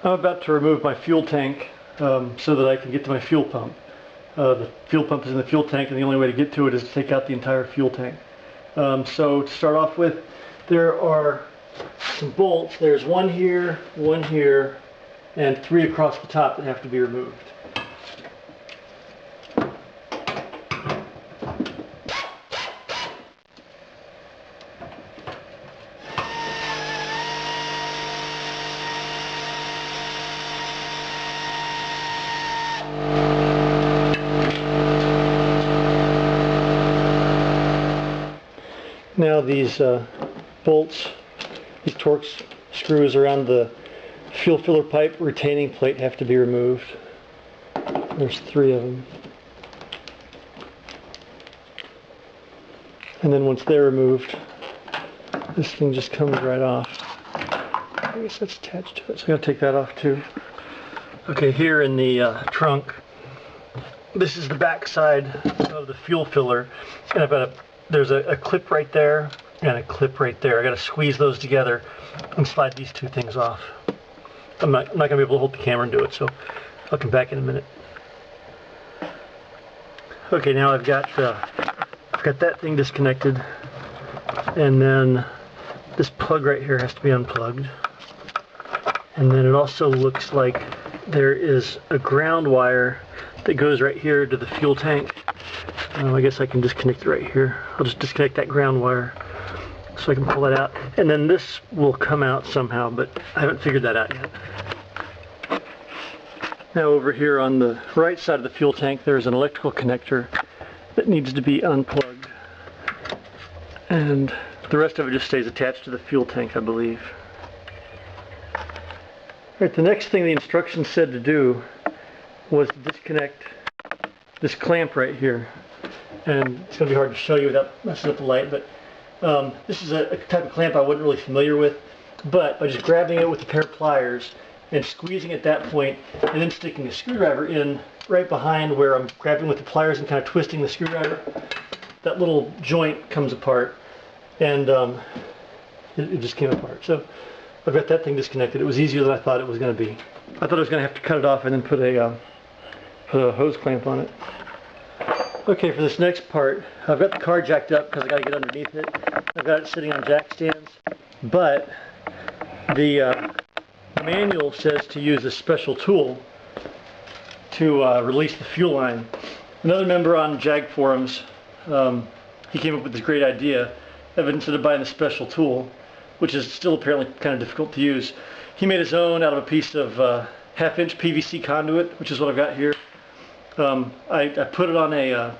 I'm about to remove my fuel tank so that I can get to my fuel pump. The fuel pump is in the fuel tank, and the only way to get to it is to take out the entire fuel tank. So to start off with, there are some bolts. There's one here, and 3 across the top that have to be removed. Now these bolts, these Torx screws around the fuel filler pipe retaining plate have to be removed. There's 3 of them. And then once they're removed, this thing just comes right off. I guess that's attached to it, so I gotta take that off too. Okay, here in the trunk, this is the back side of the fuel filler, and I've got there's a clip right there and a clip right there. I got to squeeze those together and slide these 2 things off. I'm not going to be able to hold the camera and do it, so I'll come back in a minute. Okay, now I've got that thing disconnected, and then this plug right here has to be unplugged. And then it also looks like there is a ground wire that goes right here to the fuel tank. I guess I can disconnect it right here. I'll just disconnect that ground wire so I can pull that out. And then this will come out somehow, but I haven't figured that out yet. Now over here on the right side of the fuel tank, there's an electrical connector that needs to be unplugged. And the rest of it just stays attached to the fuel tank, I believe. Alright, the next thing the instructions said to do was to disconnect this clamp right here. And it's going to be hard to show you without messing up the light, but this is a type of clamp I wasn't really familiar with, but by just grabbing it with a pair of pliers and squeezing at that point, and then sticking a screwdriver in right behind where I'm grabbing with the pliers and kind of twisting the screwdriver, that little joint comes apart, and it just came apart. So I've got that thing disconnected. It was easier than I thought it was going to be. I thought I was going to have to cut it off and then put a hose clamp on it. Okay, for this next part, I've got the car jacked up because I got to get underneath it. I've got it sitting on jack stands, but the manual says to use a special tool to release the fuel line. Another member on Jag forums, he came up with this great idea of, instead of buying a special tool, which is still apparently kind of difficult to use, he made his own out of a piece of 1/2-inch PVC conduit, which is what I've got here. I put it on a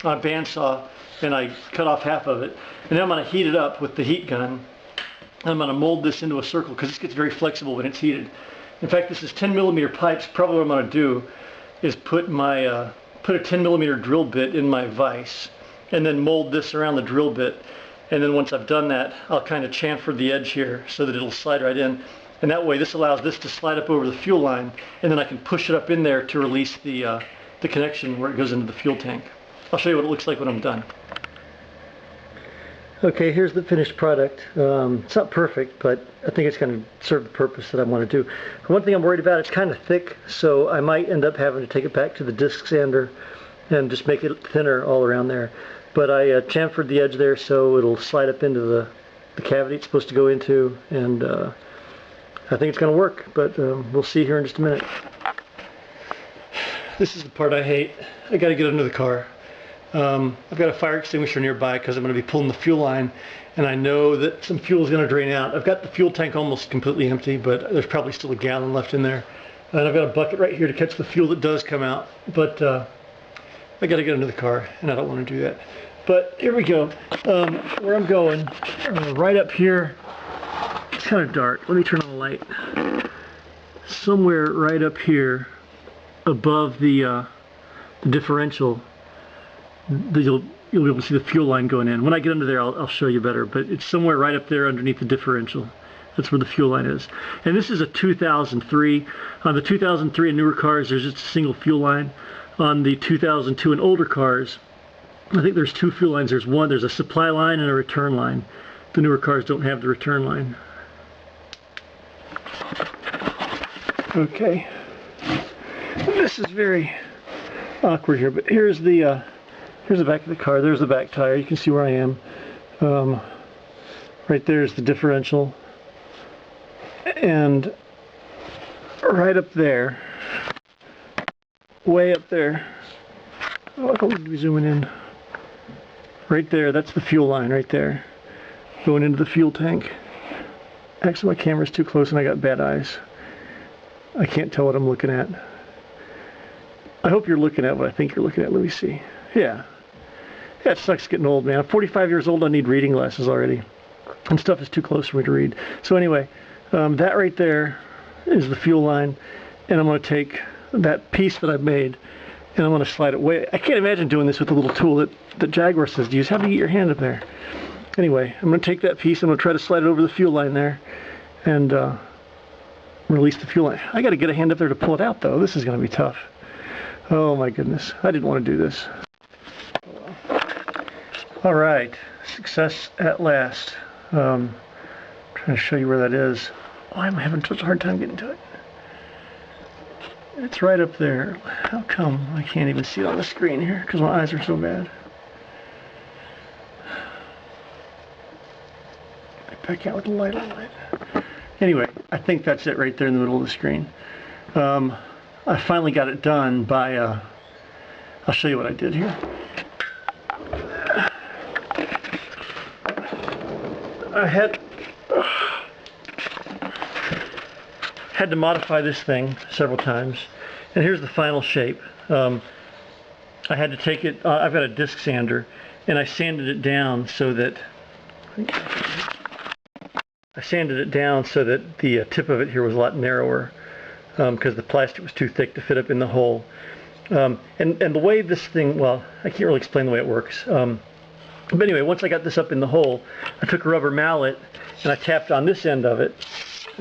bandsaw, and I cut off half of it, and then I'm going to heat it up with the heat gun. I'm going to mold this into a circle because this gets very flexible when it's heated. In fact, this is 10mm pipes. Probably what I'm going to do is put a 10mm drill bit in my vise, and then mold this around the drill bit. And then once I've done that, I'll kind of chamfer the edge here so that it'll slide right in. And that way, this allows this to slide up over the fuel line, and then I can push it up in there to release the connection where it goes into the fuel tank. I'll show you what it looks like when I'm done. Okay, here's the finished product. It's not perfect, but I think it's going to serve the purpose that I want to do. One thing I'm worried about, it's kind of thick, so I might end up having to take it back to the disc sander and just make it thinner all around there. But I chamfered the edge there so it'll slide up into the cavity it's supposed to go into, and I think it's going to work, but we'll see here in just a minute. This is the part I hate. I got to get under the car. I've got a fire extinguisher nearby because I'm going to be pulling the fuel line, and I know that some fuel is going to drain out. I've got the fuel tank almost completely empty, but there's probably still a gallon left in there. And I've got a bucket right here to catch the fuel that does come out, but I got to get under the car, and I don't want to do that. But here we go. Where I'm going, right up here, it's kind of dark. Let me turn on the light. Somewhere right up here, above the differential, you'll be able to see the fuel line going in. When I get under there, I'll show you better, but it's somewhere right up there underneath the differential. That's where the fuel line is. And this is a 2003. On the 2003 and newer cars, there's just a single fuel line. On the 2002 and older cars, I think there's 2 fuel lines. There's a supply line and a return line. The newer cars don't have the return line. Okay. This is very awkward here, but here's the back of the car. There's the back tire. You can see where I am. Right there's the differential, and right up there, way up there. Oh, I don't need to be zooming in. Right there, that's the fuel line right there, going into the fuel tank. Actually, my camera's too close and I got bad eyes. I can't tell what I'm looking at. I hope you're looking at what I think you're looking at. Let me see. Yeah. Yeah, it sucks getting old, man. I'm 45 years old. I need reading glasses already. And stuff is too close for me to read. So anyway, that right there is the fuel line. And I'm going to take that piece that I've made and I'm going to slide it way. I can't imagine doing this with the little tool that Jaguar says to use. How do you get your hand up there? Anyway, I'm going to take that piece. I'm going to try to slide it over the fuel line there and release the fuel line. I got to get a hand up there to pull it out, though. This is going to be tough. Oh my goodness. I didn't want to do this. All right. Success at last. Trying to show you where that is. Why am I having such a hard time getting to it? It's right up there. How come I can't even see it on the screen here? Because my eyes are so bad. Back out with the light on it. Anyway, I think that's it right there in the middle of the screen. I finally got it done by, I'll show you what I did here. I had to modify this thing several times, and here's the final shape. I had to take it, I've got a disc sander, and I sanded it down so that the tip of it here was a lot narrower, because the plastic was too thick to fit up in the hole. And the way this thing, well, I can't really explain the way it works. But anyway, once I got this up in the hole, I took a rubber mallet and I tapped on this end of it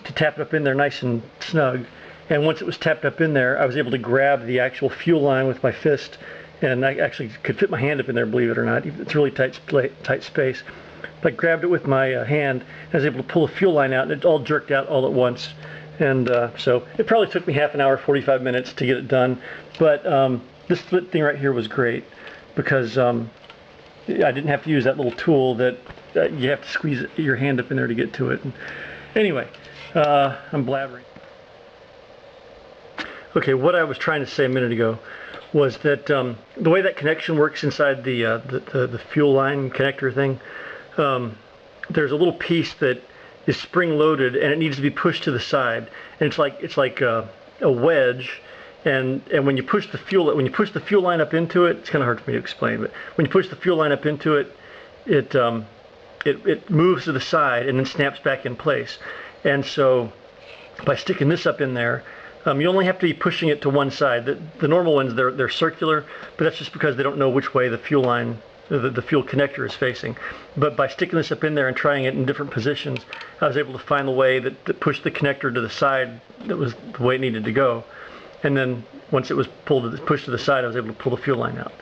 to tap it up in there nice and snug. And once it was tapped up in there, I was able to grab the actual fuel line with my fist, and I actually could fit my hand up in there, believe it or not. It's really tight space. But I grabbed it with my hand, and I was able to pull the fuel line out, and it all jerked out all at once. And so it probably took me half an hour, 45 minutes to get it done. But this split thing right here was great, because I didn't have to use that little tool that you have to squeeze your hand up in there to get to it. And anyway, I'm blabbering. Okay, what I was trying to say a minute ago was that the way that connection works inside the fuel line connector thing, there's a little piece that is spring-loaded and it needs to be pushed to the side, and it's like a wedge. And when you push the fuel line up into it, it's kind of hard for me to explain, but when you push the fuel line up into it, it moves to the side and then snaps back in place. And so by sticking this up in there, you only have to be pushing it to one side. The normal ones, they're circular, but that's just because they don't know which way the fuel line, the fuel connector is facing. But by sticking this up in there and trying it in different positions, I was able to find the way that pushed the connector to the side that was the way it needed to go. And then once it was pushed to the side, I was able to pull the fuel line out.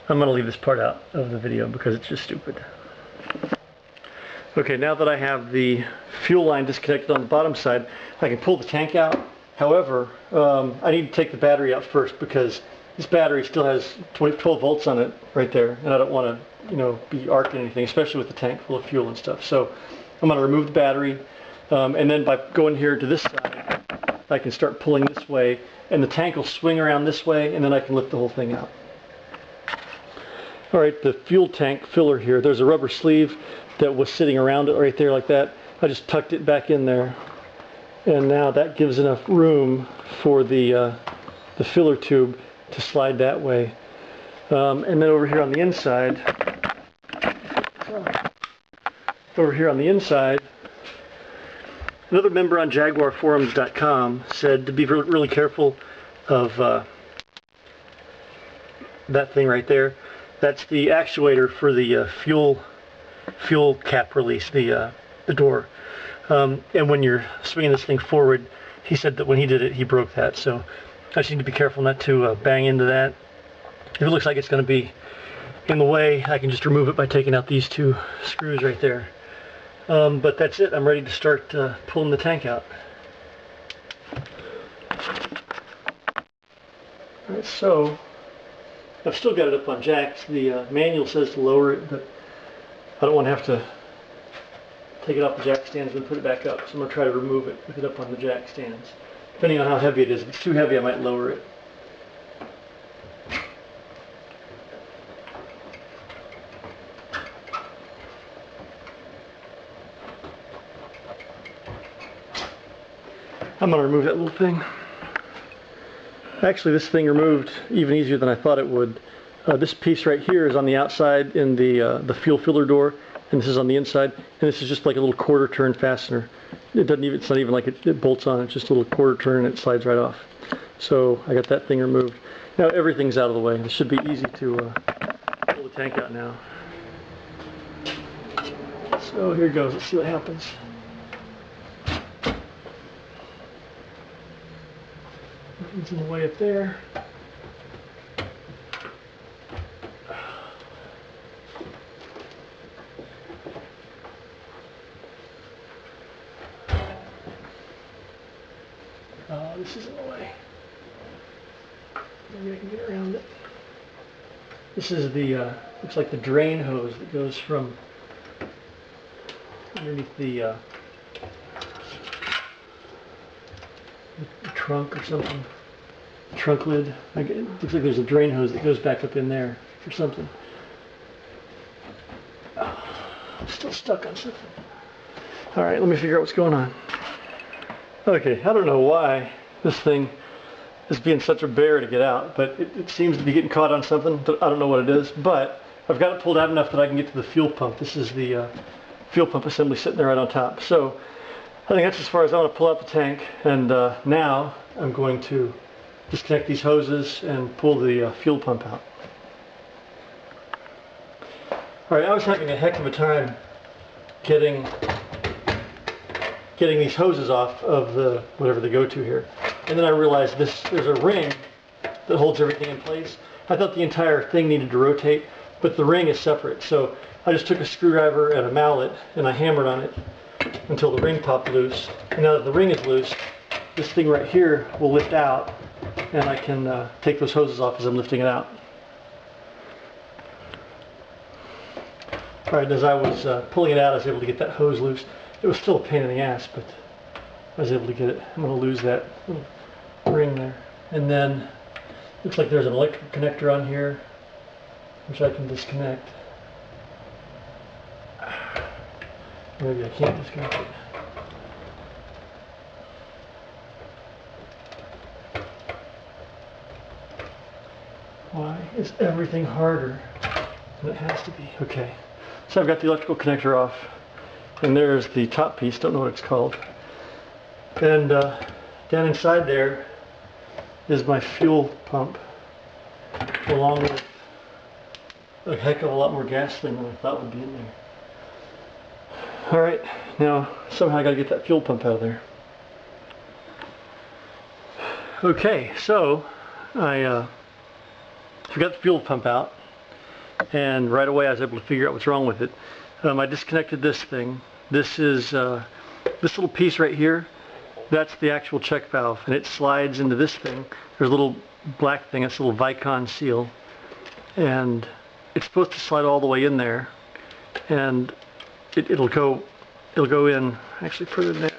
I'm going to leave this part out of the video because it's just stupid. Okay, now that I have the fuel line disconnected on the bottom side, I can pull the tank out. However, I need to take the battery out first because this battery still has 12 volts on it right there, and I don't want to, be arcing anything, especially with the tank full of fuel and stuff. So I'm going to remove the battery, and then by going here to this side, I can start pulling this way, and the tank will swing around this way, and then I can lift the whole thing out. All right, the fuel tank filler here, there's a rubber sleeve that was sitting around it right there like that. I just tucked it back in there, and now that gives enough room for the filler tube to slide that way. And then over here on the inside, another member on JaguarForums.com said to be really careful of that thing right there. That's the actuator for the fuel cap release, the door. And when you're swinging this thing forward, he said that when he did it, he broke that. So I just need to be careful not to bang into that. If it looks like it's going to be in the way, I can just remove it by taking out these two screws right there. But that's it. I'm ready to start pulling the tank out. Alright, so I've still got it up on jacks. The manual says to lower it, but I don't want to have to take it off the jack stands and put it back up. So I'm going to try to remove it with it up on the jack stands. Depending on how heavy it is. If it's too heavy, I might lower it. I'm going to remove that little thing. Actually, this thing removed even easier than I thought it would. This piece right here is on the outside in the fuel filler door, and this is on the inside, and this is just like a little quarter turn fastener. It doesn't even, it's not even like it bolts on, it's just a little quarter turn and it slides right off. So I got that thing removed. Now everything's out of the way. This should be easy to pull the tank out now. So here it goes, let's see what happens. Nothing's in the way up there. This is in the way. Maybe I can get around it. This is the, looks like the drain hose that goes from underneath the trunk or something. Trunk lid. It looks like there's a drain hose that goes back up in there or something. I'm still stuck on something. Alright, let me figure out what's going on. Okay, I don't know why this thing is being such a bear to get out, but it seems to be getting caught on something. I don't know what it is, but I've got it pulled out enough that I can get to the fuel pump. This is the fuel pump assembly sitting there right on top. So I think that's as far as I want to pull out the tank, and now I'm going to disconnect these hoses and pull the fuel pump out. Alright, I was having a heck of a time getting these hoses off of the whatever they go to here. And then I realized there's a ring that holds everything in place. I thought the entire thing needed to rotate, but the ring is separate. So I just took a screwdriver and a mallet and I hammered on it until the ring popped loose. And now that the ring is loose, this thing right here will lift out, and I can take those hoses off as I'm lifting it out. Alright, as I was pulling it out, I was able to get that hose loose. It was still a pain in the ass, but I was able to get it. I'm going to lose that little ring there. And then, looks like there's an electrical connector on here, which I can disconnect. Maybe I can't disconnect it. Why is everything harder than it has to be? Okay, so I've got the electrical connector off, and there's the top piece, don't know what it's called. And down inside there is my fuel pump, along with a heck of a lot more gasoline than I thought would be in there. Alright, now somehow I gotta get that fuel pump out of there. Okay, so I got the fuel pump out, and right away I was able to figure out what's wrong with it. I disconnected this thing. This is this little piece right here. That's the actual check valve, and it slides into this thing. There's a little black thing. It's a little Vicon seal, and it's supposed to slide all the way in there, and it'll go in actually further than that.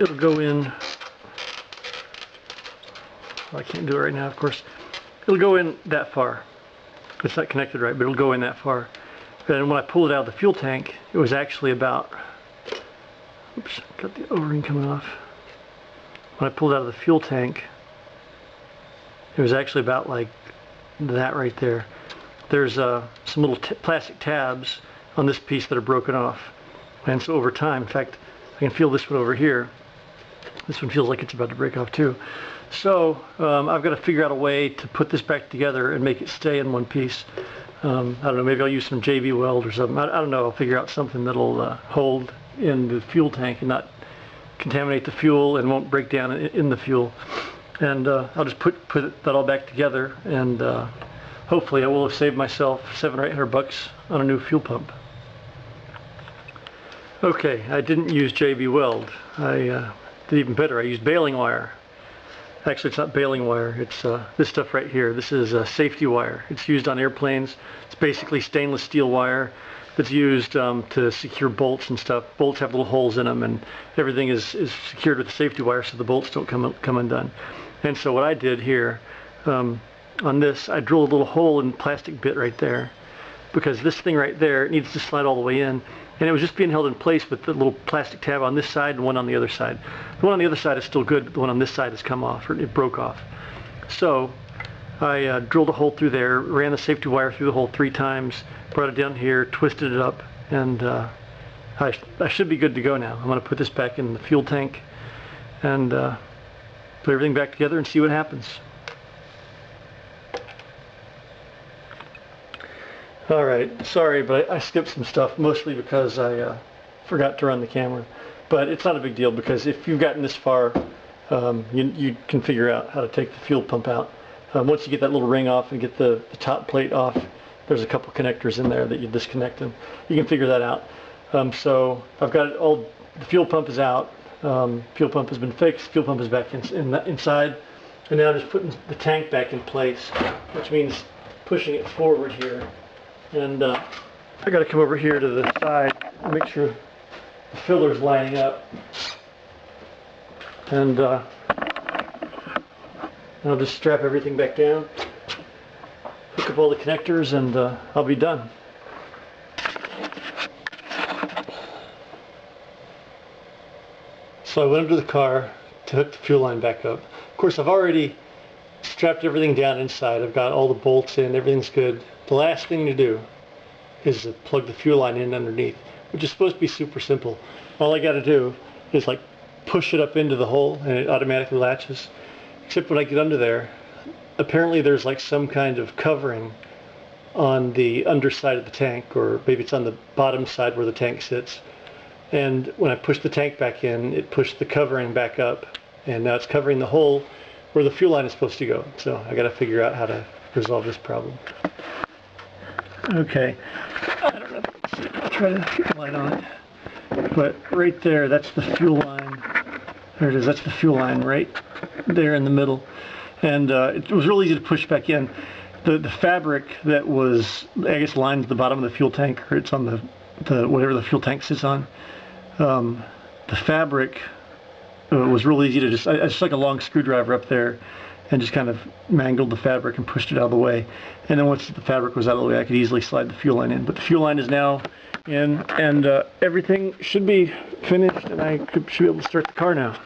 It'll go in. Well, I can't do it right now, of course. It'll go in that far. It's not connected right, but it'll go in that far. And when I pulled it out of the fuel tank, it was actually about, oops, got the O-ring coming off. When I pulled it out of the fuel tank, it was actually about like that right there. There's some little plastic tabs on this piece that are broken off. And so over time, in fact, I can feel this one over here. This one feels like it's about to break off too. So I've got to figure out a way to put this back together and make it stay in one piece. I don't know, maybe I'll use some JV weld or something. I don't know, I'll figure out something that'll hold in the fuel tank and not contaminate the fuel and won't break down in the fuel. And I'll just put that all back together, and hopefully I will have saved myself $700 or $800 on a new fuel pump. Okay, I didn't use JV weld. I did even better. I used baling wire. Actually, it's not baling wire. It's this stuff right here. This is safety wire. It's used on airplanes. It's basically stainless steel wire that's used to secure bolts and stuff. Bolts have little holes in them, and everything is secured with the safety wire so the bolts don't come undone. And so what I did here on this, I drilled a little hole in the plastic bit right there, because this thing right there needs to slide all the way in, and it was just being held in place with the little plastic tab on this side and one on the other side. The one on the other side is still good, but the one on this side has come off, or it broke off. So I drilled a hole through there, ran the safety wire through the hole 3 times, brought it down here, twisted it up, and I should be good to go now. I'm going to put this back in the fuel tank and put everything back together and see what happens. Alright, sorry, but I skipped some stuff, mostly because I forgot to run the camera. But it's not a big deal, because if you've gotten this far, you can figure out how to take the fuel pump out. Once you get that little ring off and get the top plate off, there's a couple connectors in there that you disconnect, and you can figure that out. So I've got it all, the fuel pump is out, fuel pump has been fixed, fuel pump is back inside, and now I'm just putting the tank back in place, which means pushing it forward here. And I got to come over here to the side and make sure the filler's lining up. And I'll just strap everything back down, hook up all the connectors, and I'll be done. So I went up to the car to hook the fuel line back up. Of course, I've already strapped everything down inside. I've got all the bolts in, everything's good. The last thing to do is to plug the fuel line in underneath, which is supposed to be super simple. All I got to do is like push it up into the hole and it automatically latches. Except when I get under there, apparently there's like some kind of covering on the underside of the tank, or maybe it's on the bottom side where the tank sits. And when I push the tank back in, it pushed the covering back up, and now it's covering the hole where the fuel line is supposed to go. So I got to figure out how to resolve this problem. Okay, I don't know. I'll try to keep the light on it. But right there, that's the fuel line. There it is. That's the fuel line right there in the middle. And it was really easy to push back in. The fabric that was, I guess, lined at the bottom of the fuel tank, or it's on the whatever the fuel tank sits on. The fabric was really easy to just, I just like a long screwdriver up there and just kind of mangled the fabric and pushed it out of the way. And then once the fabric was out of the way, I could easily slide the fuel line in. But the fuel line is now in, and everything should be finished, and I should be able to start the car now.